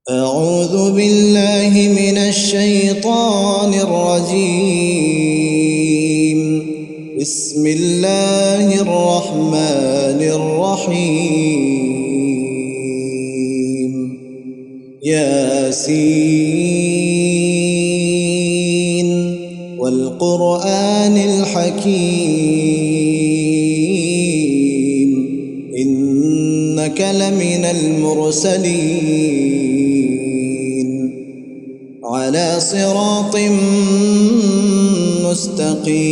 أعوذ بالله من الشيطان الرجيم. بسم الله الرحمن الرحيم. ياسين والقرآن الحكيم إنك لمن المرسلين على صراط مستقيم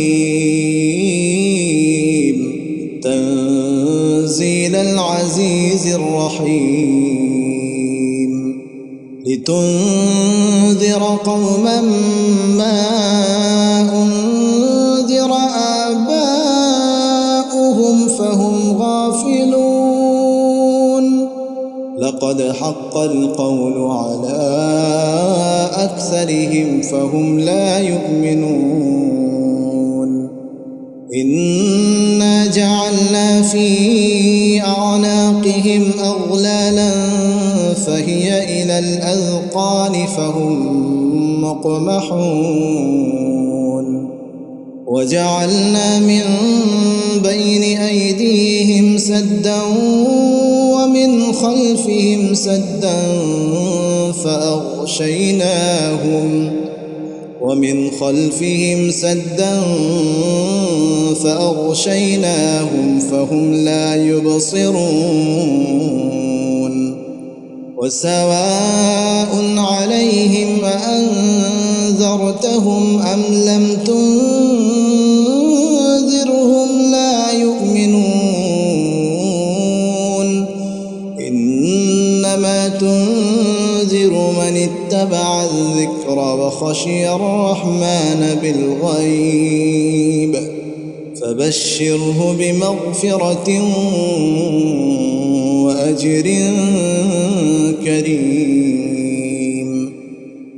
تنزيل العزيز الرحيم لتنذر قوما ما أنذر آباؤهم فهم غافلون لقد حق القول على أكثرهم فهم لا يؤمنون إنا جعلنا في أعناقهم أغلالا فهي إلى الأذقان فهم مقمحون وجعلنا من بين أيديهم سدا ومن خلفهم سدا فأغشيناهم فهم لا يبصرون وسواء عليهم أأنذرتهم أم لم تنذرهم لا يؤمنون إنما تنذر من اتبع الذكر وخشي الرحمن بالغيب فبشره بمغفرة وأجر كريم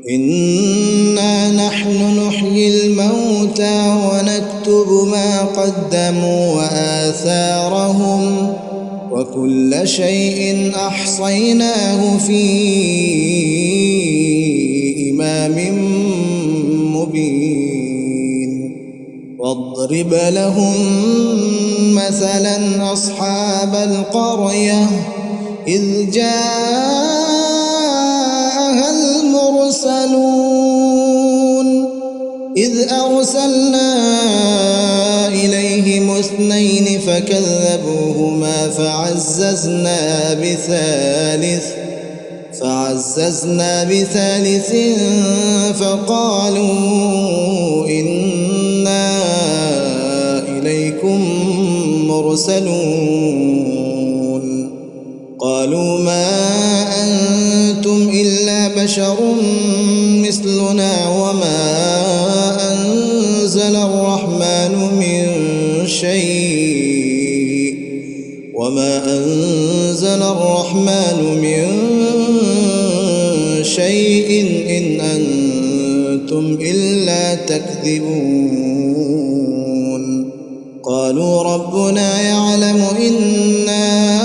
إنا نحن نحيي الموتى ونكتب ما قدموا وآثارهم وكل شيء أحصيناه في إمام مبين واضرب لهم مثلا أصحاب القرية إذ جاءها المرسلون إذ أرسلنا إليهم اثنين فكذبوهما فعززنا بثالث فقالوا إنا إليكم مرسلون قالوا ما أنتم إلا بشر مثلنا وما أنزل الرحمن من شيء إن أنتم إلا تكذبون قالوا ربنا يعلم إنا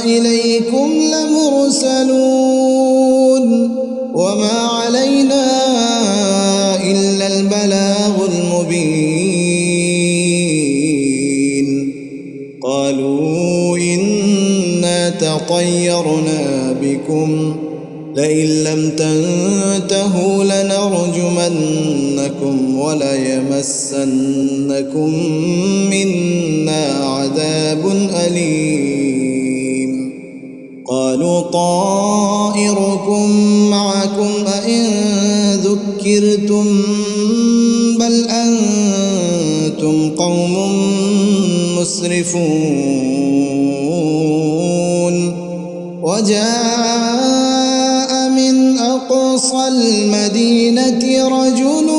إليكم لمرسلون وما علينا إلا البلاغ المبين قالوا إنا تطيرنا بكم لئن لم تنتهوا لنرجمنكم وليمسنكم منا عذاب أليم قالوا طائركم معكم أئن ذكرتم بل أنتم قوم مسرفون وجاء من أقصى المدينة رجل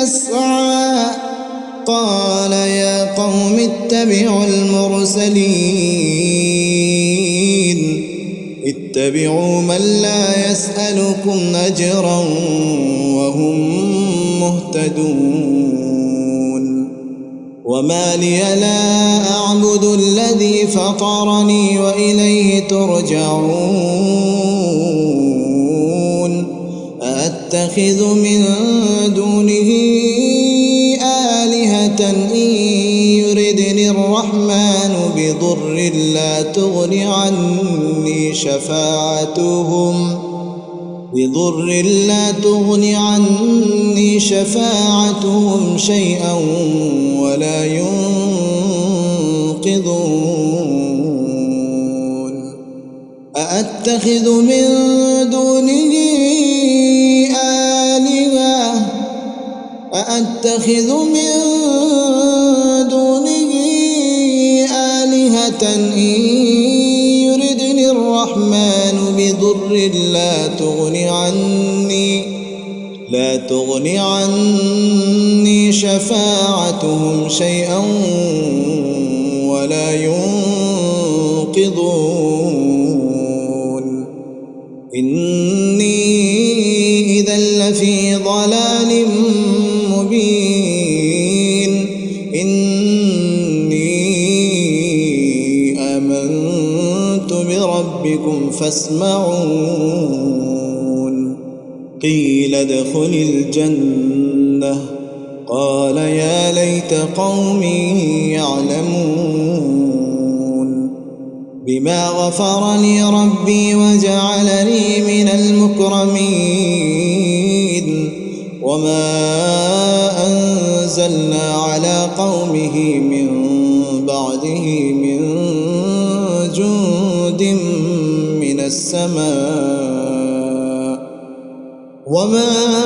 يسعى قال يا قوم اتبعوا المرسلين اتبعوا من لا يسألكم أجرا وهم مهتدون وما لي لا أعبد الذي فطرني وإليه ترجعون أأتخذ من دونه آلهة إن يردني الرحمن بضر لا تغن عني شفاعتهم شيئا ولا ينقذون أأتخذ من دونه آلهة إن يردني الرحمن بضر لا تغن عني شفاعتهم شيئا ولا ينقذون إني إذا لفي ضلال مبين إني آمنت بربكم فاسمعون قيل ادخل الجنة قال يا ليت قومي يعلمون بما غفر لي ربي وجعلني من المكرمين وما أنزلنا على قومه من بعده من جند من السماء وما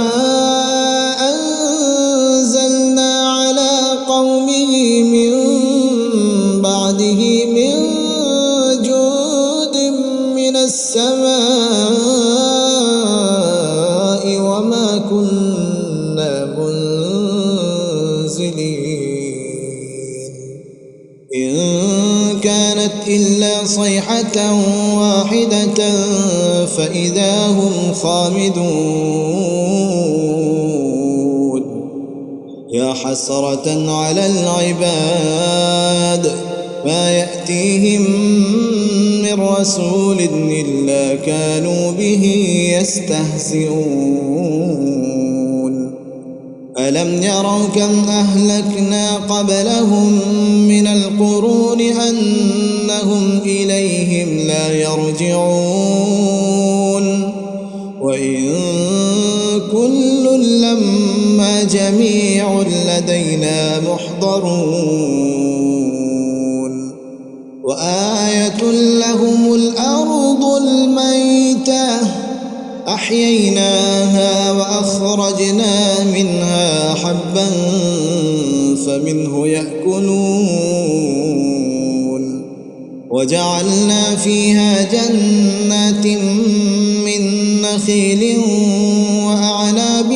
كنا منزلين إن كانت إلا صيحة واحدة فإذا هم خامدون يا حسرة على العباد ما يأتيهم من رسول إلا كانوا به يستهزئون ألم يروا كم أهلكنا قبلهم من القرون أنهم إليهم لا يرجعون وإن كل لما جميع لدينا محضرون وآية لهم الأرض الميتة أحييناها وأخرجنا منها حبا فمنه يأكلون وجعلنا فيها جنات من نخيل وأعناب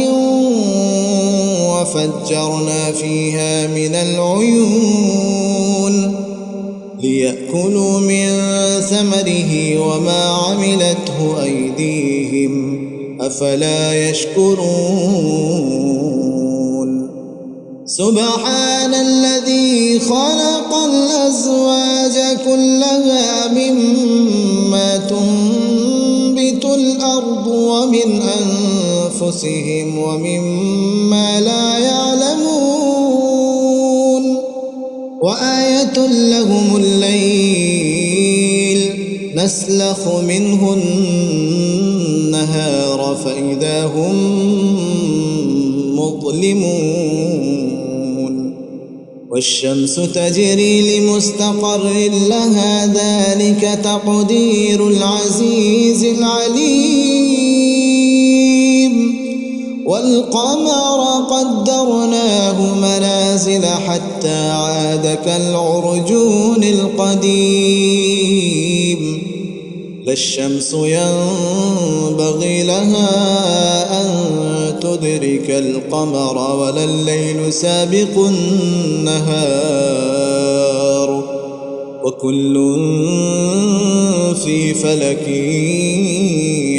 وفجرنا فيها من العيون ليأكلوا من ثمره وما عملته أيديهم أفلا يشكرون سبحان الذي خلق الأزواج كلها مما تنبت الأرض ومن أنفسهم ومما لا يعلمون وآية لهم الليل نسلخ منه النهار فإذا هم مظلمون والشمس تجري لمستقر لها ذلك تقدير العزيز العليم والقمر قدرناه منازل حتى عاد كالعرجون القديم لا الشمس ينبغي لها أن تدرك القمر ولا الليل سابق النهار وكل في فلك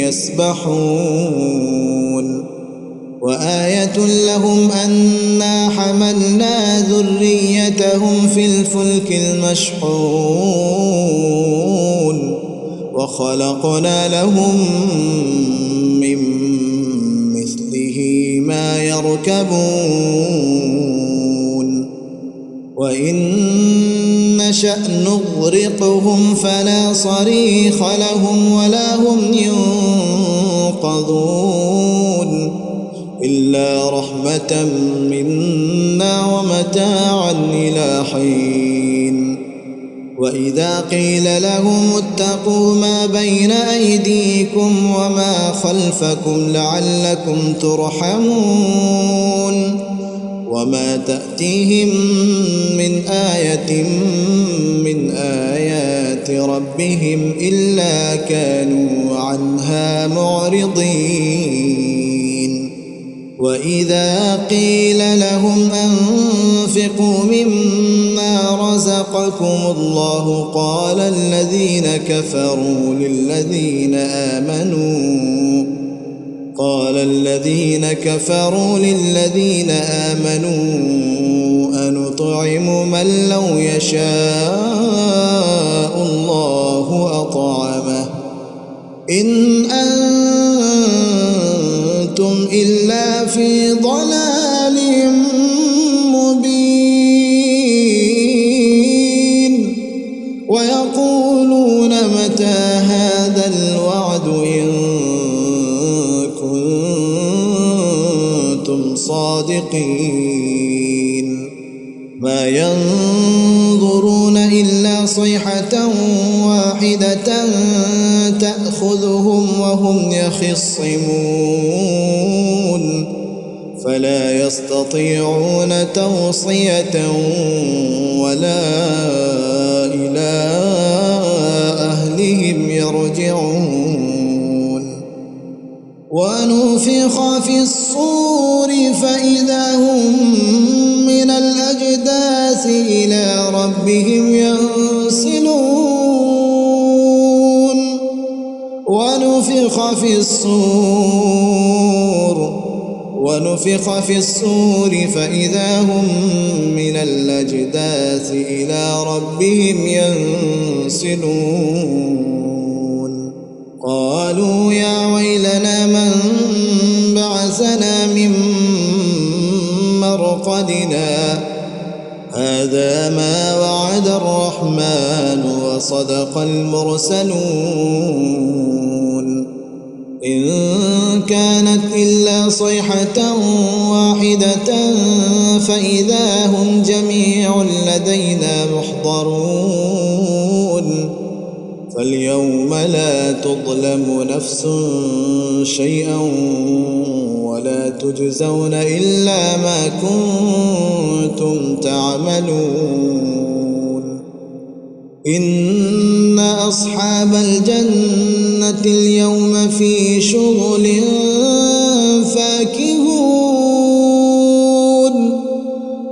يسبحون وآية لهم أنا حملنا ذريتهم في الفلك المشحون وخلقنا لهم من مثله يركبون وإن نشأ نغرقهم فلا صريخ لهم ولا هم ينقذون إلا رحمة منا ومتاعا إلى حين وإذا قيل لهم اتقوا ما بين أيديكم وما خلفكم لعلكم ترحمون وما تأتيهم من آية من آيات ربهم إلا كانوا عنها معرضين وإذا قيل لهم أنفقوا مما رزقكم الله قال الذين كفروا للذين آمنوا أنطعم من لو يشاء الله أطعمه إن أنتم إلا في ضلال مبين ويقولون متى هذا الوعد إن كنتم صادقين ما ينظرون إلا صيحة واحدة تأخذهم وهم يخصمون فلا يستطيعون توصية ولا إلى أهلهم يرجعون ونفخ في الصور فإذا هم من الأجداث إلى ربهم ينسلون ونفخ في الصور فإذا هم من الأجداث إلى ربهم ينسلون قالوا يا ويلنا من بعثنا من مرقدنا هذا ما وعد الرحمن وصدق المرسلون إن كانت إلا صيحة واحدة فإذا هم جميع لدينا محضرون فاليوم لا تظلم نفس شيئا ولا تجزون إلا ما كنتم تعملون إن أصحاب الجنة اليوم في شغل فاكهون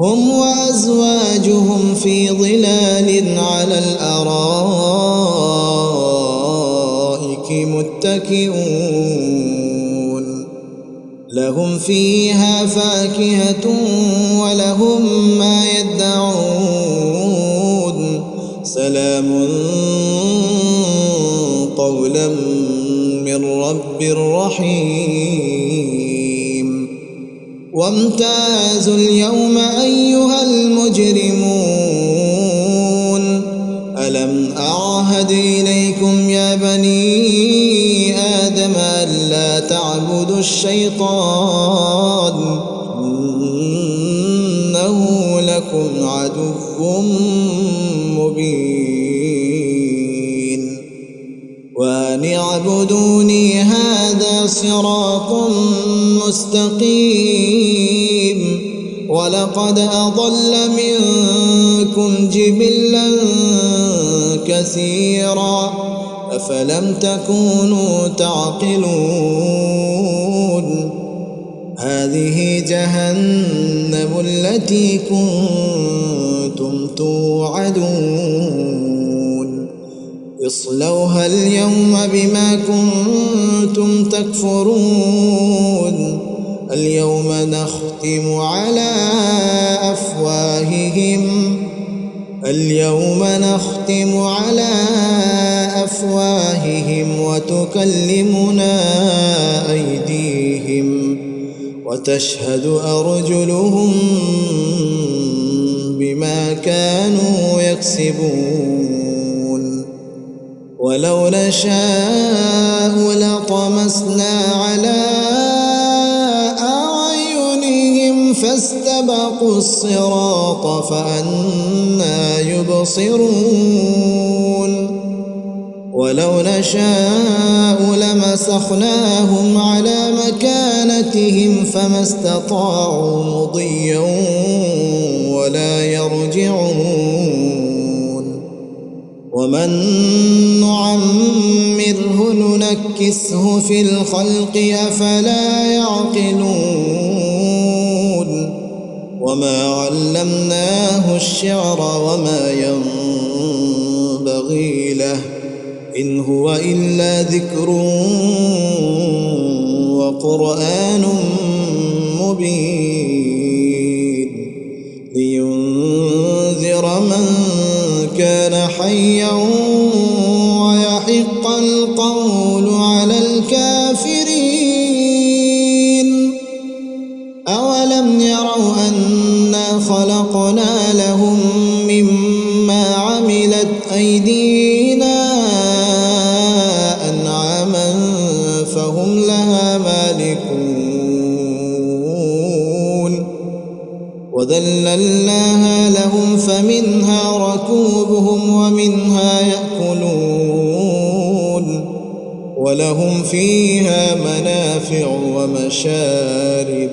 هم وأزواجهم في ظلال على الأرائك متكئون لهم فيها فاكهة ولهم ما يدعون سلام قولا من رب رحيم وامتازوا اليوم أيها المجرمون ألم أعهد إليكم يا بني آدم ألا تعبدوا الشيطان إنه لكم عدو مبين وأن اعبدوني هذا صراط مستقيم ولقد أضل منكم جبلا كثيرا أفلم تكونوا تعقلون هذه جهنم التي كنتم توعدون اصلوها اليوم بما كنتم تكفرون اليوم نختم على أفواههم وتشهد أرجلهم بما كانوا يكسبون ولو نشاء لطمسنا على أعينهم فاستبقوا الصراط فأنى يبصرون ولو نشاء لمسخناهم على مكانتهم فما استطاعوا مضيا ولا يرجعون ومن نعمره ننكسه في الخلق أفلا يعقلون وما علمناه الشعر وما ينبغي له إن هو إلا ذكر وقرآن مبين لينذر من كان حيا ويحق القول على الكافرين أولم يروا أنا خلقنا لهم مما عملت أيدينا فهم لها مالكون وذللناها لهم فمنها ركوبهم ومنها يأكلون ولهم فيها منافع ومشارب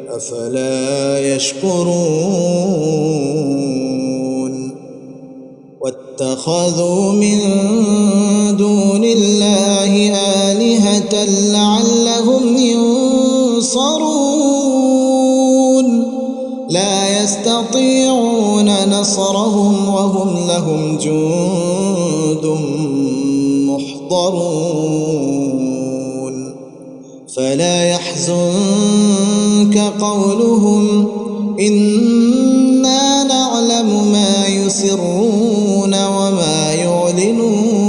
أفلا يشكرون واتخذوا من دون الله آلهة لعلهم ينصرون لا يستطيعون نصرهم وهم لهم جند محضرون فلا يحزنك قولهم إنا نعلم ما يسرون وما يعلنون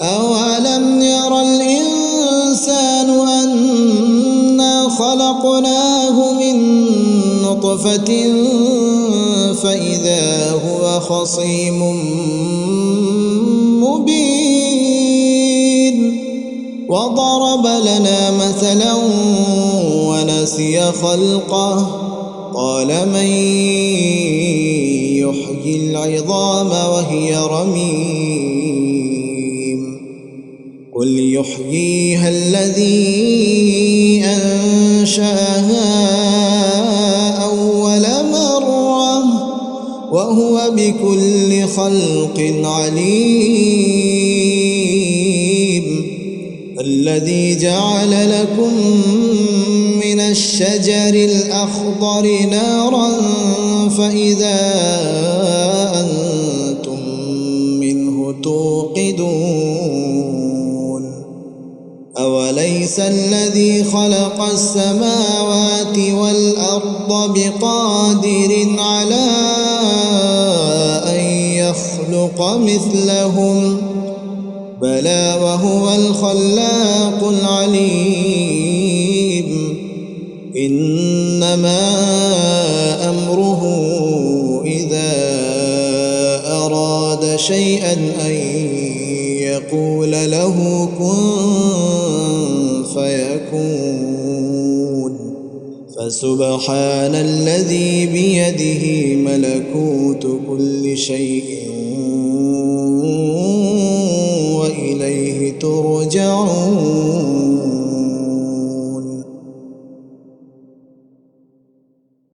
أولم ير الإنسان أنا خلقناه من نطفة فإذا هو خصيم مبين وضرب لنا مثلا ونسي خلقه قال من يحيي العظام وهي رميم قل يحييها الذي أنشأها أول مرة وهو بكل خلق عليم الذي جعل لكم من الشجر الأخضر نارا فإذا أنتم منه توقدون أوليس الذي خلق السماوات والأرض بقادر على أن يخلق مثلهم بلى وهو الخلاق العليم إنما أمره إذا أراد شيئا أن يقول له كن فيكون فسبحان الذي بيده ملكوت كل شيء وإليه ترجعون